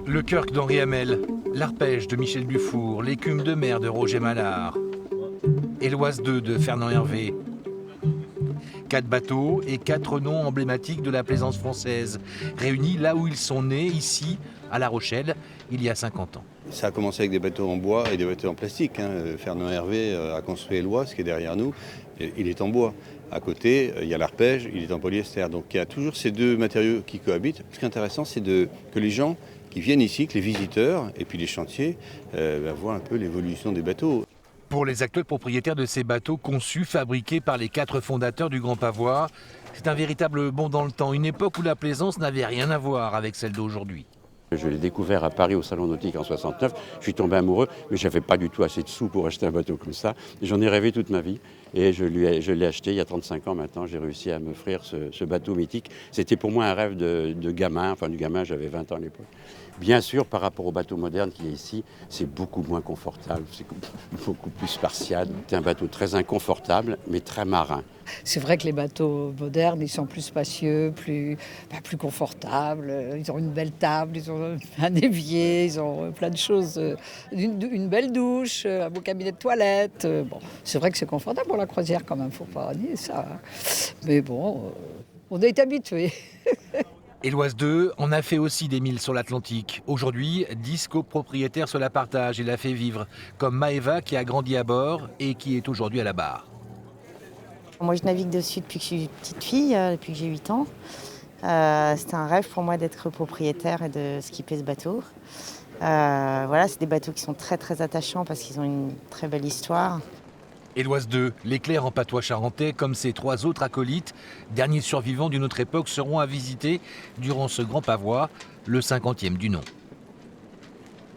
Le Kirk d'Henri Hamel, l'Arpège de Michel Dufour, l'écume de mer de Roger Mallard et l'Oise 2 de Fernand Hervé. 4 bateaux et 4 noms emblématiques de la plaisance française, réunis là où ils sont nés, ici, à La Rochelle, il y a 50 ans. Ça a commencé avec des bateaux en bois et des bateaux en plastique. Fernand Hervé a construit l'Oise, qui est derrière nous. Il est en bois. À côté, il y a l'Arpège, il est en polyester. Donc il y a toujours ces deux matériaux qui cohabitent. Ce qui est intéressant, c'est que les gens qui viennent ici, que les visiteurs et puis les chantiers, voient un peu l'évolution des bateaux. Pour les actuels propriétaires de ces bateaux conçus, fabriqués par les 4 fondateurs du Grand Pavois, c'est un véritable bond dans le temps, une époque où la plaisance n'avait rien à voir avec celle d'aujourd'hui. Je l'ai découvert à Paris au Salon Nautique en 69, je suis tombé amoureux, mais je n'avais pas du tout assez de sous pour acheter un bateau comme ça. J'en ai rêvé toute ma vie et je l'ai acheté il y a 35 ans maintenant, j'ai réussi à m'offrir ce bateau mythique. C'était pour moi un rêve de gamin, enfin du gamin, j'avais 20 ans à l'époque. Bien sûr, par rapport au bateau moderne qu'il y a ici, c'est beaucoup moins confortable, c'est beaucoup plus spartiate. C'est un bateau très inconfortable, mais très marin. C'est vrai que les bateaux modernes, ils sont plus spacieux, plus confortables. Ils ont une belle table, ils ont un évier, ils ont plein de choses. Une belle douche, un beau cabinet de toilette. Bon, c'est vrai que c'est confortable pour la croisière quand même, faut pas nier ça. Mais bon, on est habitués. Et l'Oise 2 en a fait aussi des milles sur l'Atlantique. Aujourd'hui, 10 copropriétaires se la partagent et la fait vivre, comme Maëva qui a grandi à bord et qui est aujourd'hui à la barre. Moi, je navigue dessus depuis que je suis petite fille, depuis que j'ai 8 ans. C'était un rêve pour moi d'être propriétaire et de skipper ce bateau. Voilà, c'est des bateaux qui sont très très attachants parce qu'ils ont une très belle histoire. Et l'Oise 2, l'éclair en patois charentais, comme ses 3 autres acolytes, derniers survivants d'une autre époque, seront à visiter durant ce Grand Pavois, le 50e du nom.